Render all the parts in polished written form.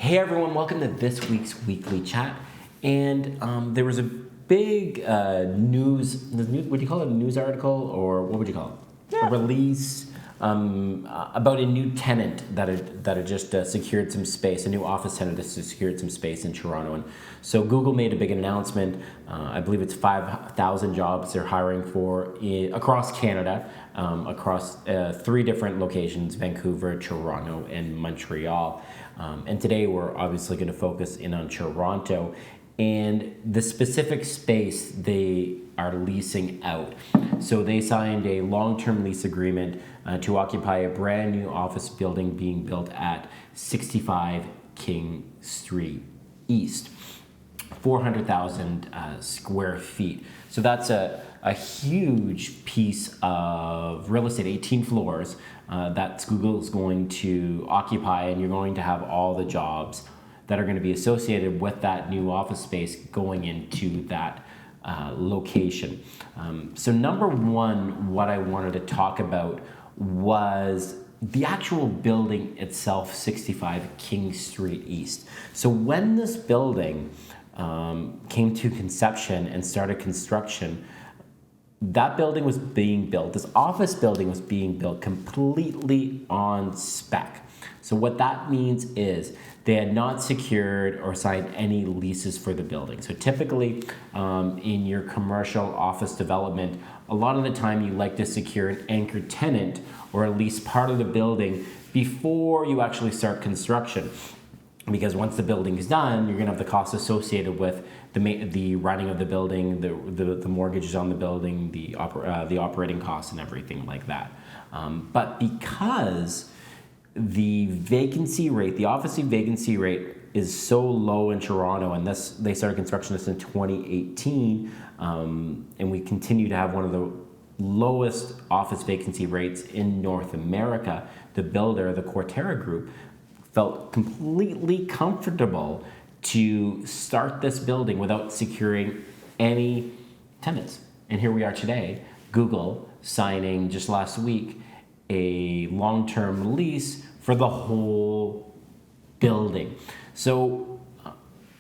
Hey everyone, welcome to this week's weekly chat. And there was a big what do you call it, a news article, or what would you call it? Yeah. A release about a new tenant that had just secured some space, a new office tenant that secured some space in Toronto. And so Google made a big announcement. I believe it's 5,000 jobs they're hiring for across Canada, across 3 different locations: Vancouver, Toronto, and Montreal. And today we're obviously going to focus in on Toronto and the specific space they are leasing out. So they signed a long-term lease agreement to occupy a brand new office building being built at 65 King Street East. 400,000 square feet. So that's a huge piece of real estate, 18 floors that Google is going to occupy, and you're going to have all the jobs that are going to be associated with that new office space going into that location. So number one, what I wanted to talk about was the actual building itself, 65 King Street East. So when this building came to conception and started construction, that building was being built, this office building was being built completely on spec. So what that means is they had not secured or signed any leases for the building. So typically in your commercial office development, a lot of the time you like to secure an anchor tenant or at least part of the building before you actually start construction. Because once the building is done, you're going to have the costs associated with the running of the building, the mortgages on the building, the operating costs, and everything like that. But because the vacancy rate, the office vacancy rate, is so low in Toronto, and they started construction this in 2018, and we continue to have one of the lowest office vacancy rates in North America, the builder, the Cortera Group, felt completely comfortable to start this building without securing any tenants. And here we are today, Google signing just last week a long-term lease for the whole building. So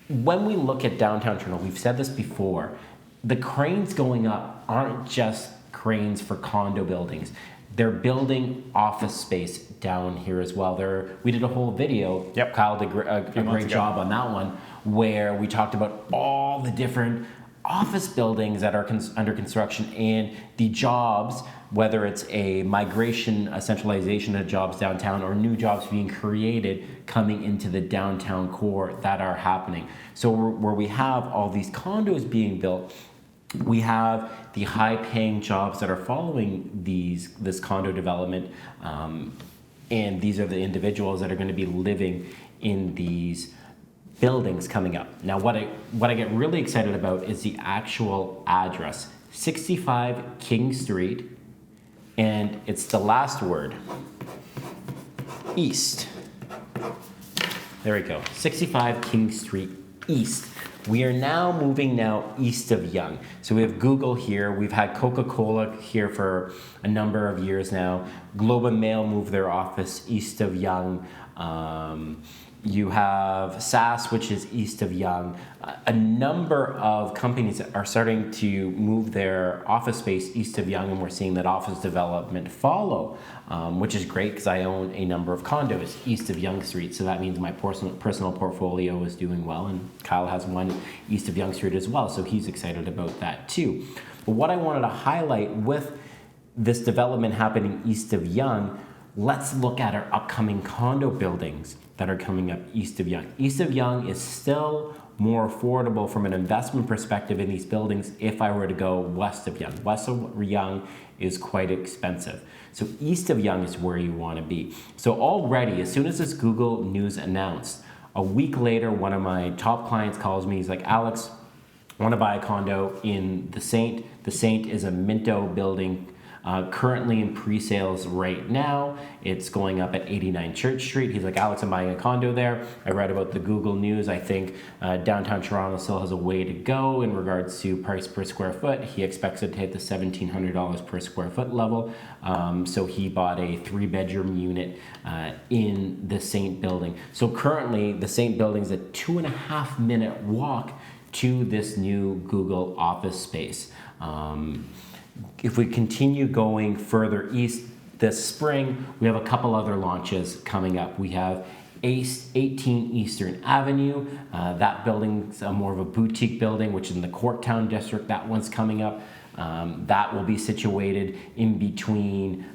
when we look at downtown Toronto, we've said this before, the cranes going up aren't just cranes for condo buildings. They're building office space down here as well. We did a whole video. Yep. Kyle did a great job on that one, where we talked about all the different office buildings that are under construction and the jobs, whether it's a migration, a centralization of jobs downtown, or new jobs being created coming into the downtown core that are happening. So where we have all these condos being built, we have the high-paying jobs that are following this condo development, and these are the individuals that are going to be living in these buildings coming up. Now, what I get really excited about is the actual address, 65 King Street, and it's the last word, East. There we go, 65 King Street East. We are now moving east of Yonge. So we have Google here. We've had Coca-Cola here for a number of years now. Globe and Mail moved their office east of Yonge. You have SAS, which is east of Yonge. A number of companies are starting to move their office space east of Yonge, and we're seeing that office development follow, which is great because I own a number of condos east of Yonge Street, so that means my personal portfolio is doing well, and Kyle has one east of Yonge Street as well, so he's excited about that too. But what I wanted to highlight with this development happening east of Yonge, let's look at our upcoming condo buildings that are coming up east of Yonge. East of Yonge is still more affordable from an investment perspective in these buildings if I were to go west of Yonge. West of Yonge is quite expensive. So east of Yonge is where you want to be. So already, as soon as this Google news announced, a week later, one of my top clients calls me. He's like, Alex, I want to buy a condo in the Saint. The Saint is a Minto building currently in pre-sales right now. It's going up at 89 Church Street. He's like, Alex, I'm buying a condo there. I read about the Google News. I think downtown Toronto still has a way to go in regards to price per square foot. He expects it to hit the $1,700 per square foot level. So he bought a 3-bedroom unit in the Saint building. So currently the Saint building is a 2.5-minute walk to this new Google office space. If we continue going further east this spring, we have a couple other launches coming up. We have 18 Eastern Avenue. That building's more of a boutique building, which is in the Corktown district. That one's coming up. That will be situated in between,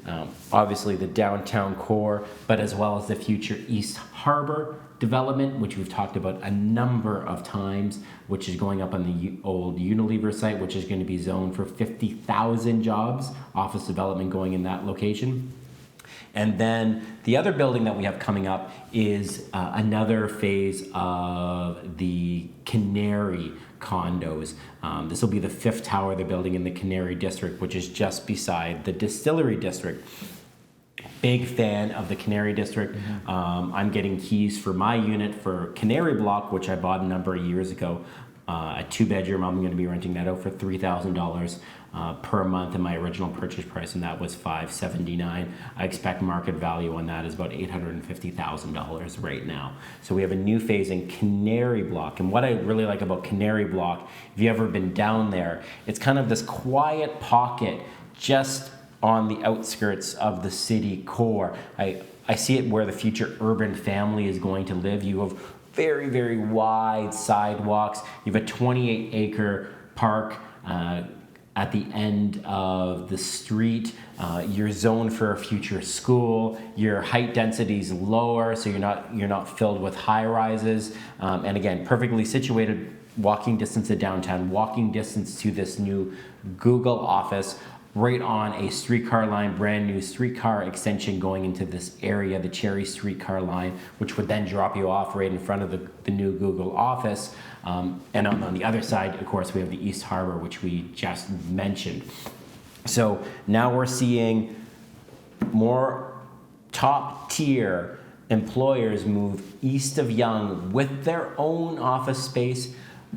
obviously, the downtown core, but as well as the future East Harbor development, which we've talked about a number of times, which is going up on the old Unilever site, which is going to be zoned for 50,000 jobs, office development going in that location. And then the other building that we have coming up is another phase of the Canary condos. This will be the 5th tower they're building in the Canary district, which is just beside the Distillery district. Big fan of the Canary district. I'm getting keys for my unit for Canary Block, which I bought a number of years ago. A 2-bedroom. I'm going to be renting that out for $3,000 per month, and my original purchase price on that was $579. I expect market value on that is about $850,000 right now. So we have a new phase in Canary Block, and what I really like about Canary Block, if you've ever been down there, it's kind of this quiet pocket just on the outskirts of the city core. I see it where the future urban family is going to live. You have very, very wide sidewalks. You have a 28-acre park at the end of the street. You're zoned for a future school. Your height density is lower, so you're not filled with high rises. And again, perfectly situated, walking distance to downtown, walking distance to this new Google office, right on a streetcar line, brand new streetcar extension going into this area, the Cherry streetcar line, which would then drop you off right in front of the new Google office. And on the other side, of course, we have the East Harbor, which we just mentioned. So now we're seeing more top tier employers move east of Yonge with their own office space.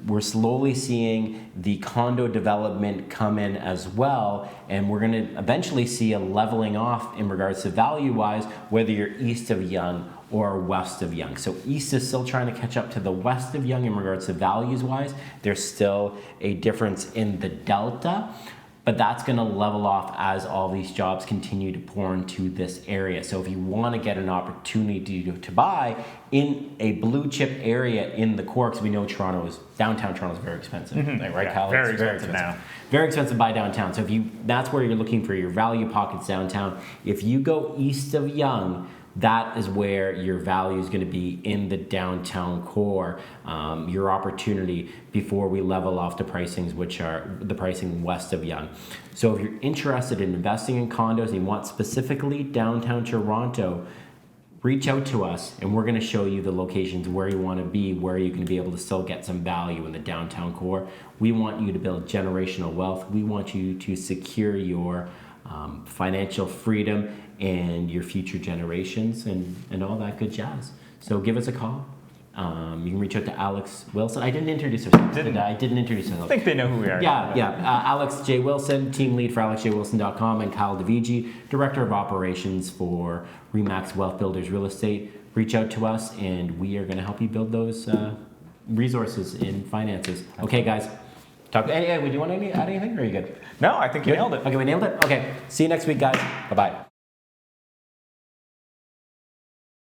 We're slowly seeing the condo development come in as well, and we're going to eventually see a leveling off in regards to value-wise, whether you're east of Yonge or west of Yonge. So east is still trying to catch up to the west of Yonge in regards to values-wise. There's still a difference in the delta, but that's going to level off as all these jobs continue to pour into this area. So if you want to get an opportunity to buy in a blue chip area in the core, because we know downtown Toronto is very expensive, right, Kyle? Very expensive now. Very expensive to buy downtown. So that's where you're looking for your value pockets downtown. If you go east of Yonge, that is where your value is going to be in the downtown core, your opportunity before we level off the pricings, which are the pricing west of Yonge. So if you're interested in investing in condos and you want specifically downtown Toronto, reach out to us and we're going to show you the locations where you want to be, where you can be able to still get some value in the downtown core. We want you to build generational wealth. We want you to secure your financial freedom and your future generations and all that good jazz. So give us a call. You can reach out to Alex Wilson. I didn't introduce herself. I didn't introduce myself. I think they know who we are. Yeah. Alex J. Wilson, team lead for alexjwilson.com, and Kyle DeVigi, director of operations for Remax Wealth Builders Real Estate. Reach out to us, and we are going to help you build those resources in finances. Okay, guys. Hey, do you want to add anything, or are you good? No, I think you nailed it. Okay, we nailed it? Okay. See you next week, guys. Bye-bye.